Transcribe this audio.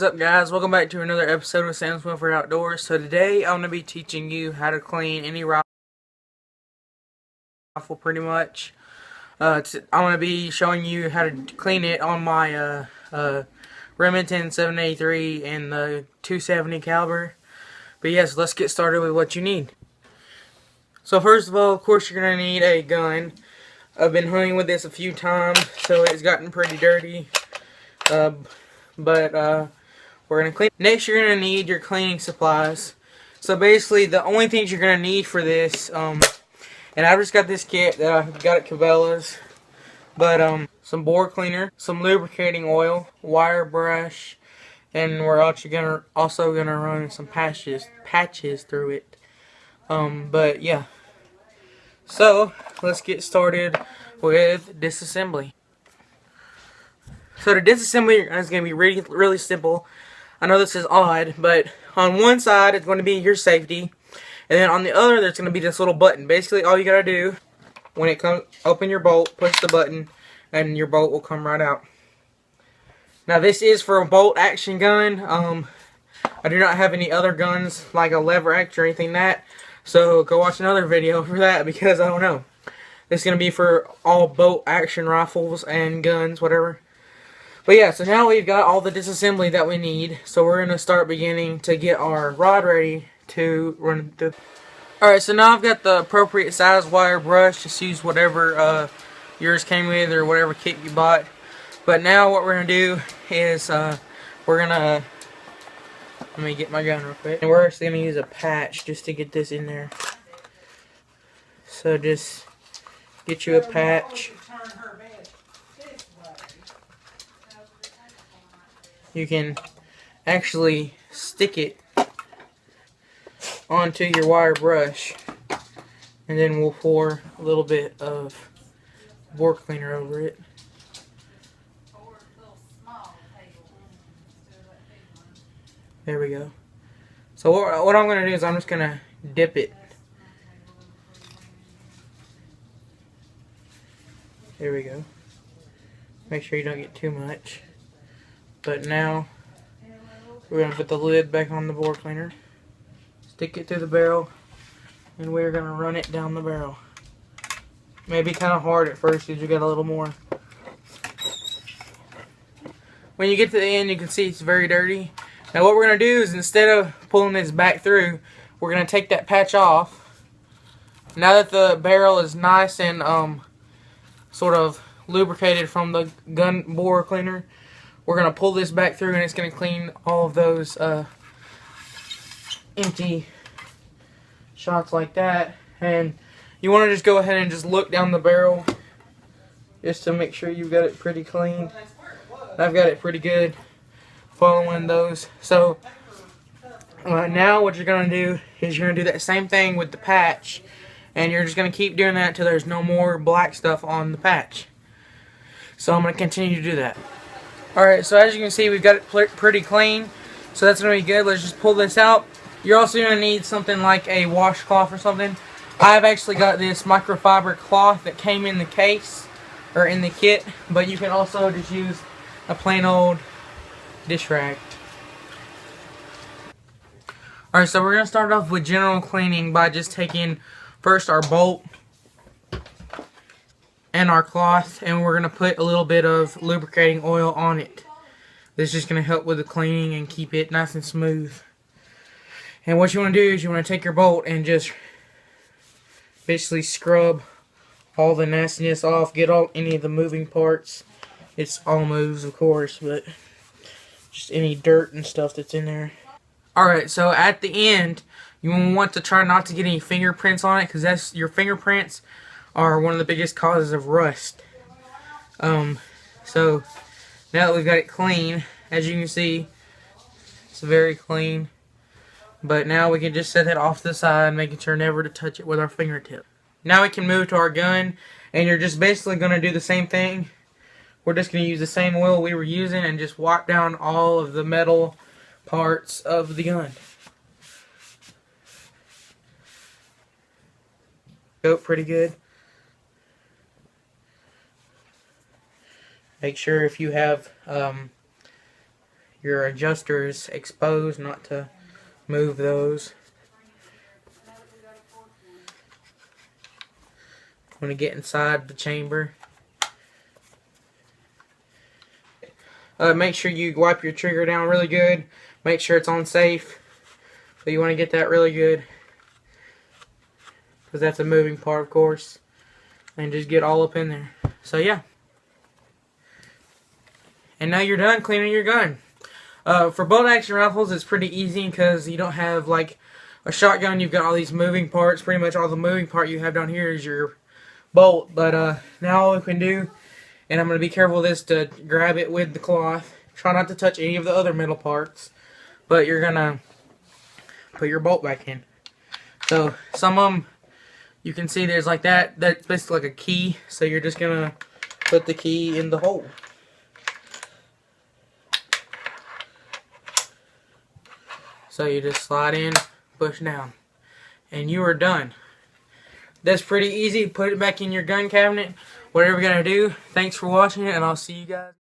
up, guys? Welcome back to another episode of Sam's Winford Outdoors. So today I'm going to be teaching you how to clean any rifle pretty much. I'm going to be showing you how to clean it on my Remington 783 and the 270 caliber. But yes, let's get started with what you need. So first of all, of course, you're going to need a gun. I've been hunting with this a few times, so it's gotten pretty dirty. We're going to clean. Next, you're going to need your cleaning supplies. So basically, the only things you're going to need for this, and I just got this kit that I got at Cabela's, but some bore cleaner, some lubricating oil, wire brush, and we're also gonna run some patches through it. But yeah. So let's get started with disassembly. So the disassembly is going to be really simple. I know this is odd, but on one side it's going to be your safety, and then on the other there's going to be this little button. Basically, all you got to do when it comes, open your bolt, push the button, and your bolt will come right out. Now this is for a bolt action gun. I do not have any other guns like a lever action or anything like that, so go watch another video for that because I don't know. This is going to be for all bolt action rifles and guns, whatever. But yeah, so now we've got all the disassembly that we need, so we're going to start beginning to get our rod ready to run through. Alright, so now I've got the appropriate size wire brush. Just use whatever yours came with or whatever kit you bought. But now what we're going to do is we're going to, let me get my gun real quick, and we're actually going to use a patch just to get this in there. So just get you a patch. You can actually stick it onto your wire brush, and then we'll pour a little bit of bore cleaner over it. There we go. So what I'm going to do is I'm just going to dip it. There we go. Make sure you don't get too much. But now we're going to put the lid back on the bore cleaner, stick it through the barrel, and we're going to run it down the barrel. Maybe kind of hard at first because you got a little more. When you get to the end, you can see it's very dirty. Now what we're going to do is, instead of pulling this back through, we're going to take that patch off. Now that the barrel is nice and sort of lubricated from the gun bore cleaner, we're going to pull this back through, and it's going to clean all of those empty shots like that. And you want to just go ahead and just look down the barrel just to make sure you've got it pretty clean. I've got it pretty good following those. So now what you're going to do is you're going to do that same thing with the patch, and you're just going to keep doing that until there's no more black stuff on the patch. So I'm going to continue to do that. Alright, so as you can see, we've got it pretty clean, so that's going to be good. Let's just pull this out. You're also going to need something like a washcloth or something. I've actually got this microfiber cloth that came in the case, or in the kit, but you can also just use a plain old dish rag. Alright, so we're going to start off with general cleaning by just taking first our bolt and our cloth, and we're going to put a little bit of lubricating oil on it. This is just going to help with the cleaning and keep it nice and smooth. And what you want to do is you want to take your bolt and just basically scrub all the nastiness off, get any of the moving parts. It's all moves, of course, but just any dirt and stuff that's in there. Alright, so at the end, you want to try not to get any fingerprints on it, because your fingerprints are one of the biggest causes of rust. So now that we've got it clean, as you can see, it's very clean. But now we can just set that off to the side, making sure never to touch it with our fingertip. Now we can move to our gun, and you're just basically going to do the same thing. We're just going to use the same oil we were using and just wipe down all of the metal parts of the gun. Go pretty good. Make sure if you have your adjusters exposed, not to move those. When you get inside the chamber, make sure you wipe your trigger down really good. Make sure it's on safe. So you want to get that really good, because that's a moving part, of course. And just get all up in there. So yeah. And now you're done cleaning your gun. For bolt action rifles, it's pretty easy because you don't have like a shotgun. You've got all these moving parts. Pretty much all the moving part you have down here is your bolt. But now all we can do, and I'm going to be careful with this, to grab it with the cloth. Try not to touch any of the other metal parts. But you're going to put your bolt back in. So some of them, you can see there's like that. That's basically like a key. So you're just going to put the key in the hole. So you just slide in, push down, and you are done. That's pretty easy. Put it back in your gun cabinet. Whatever you're going to do. Thanks for watching it, and I'll see you guys.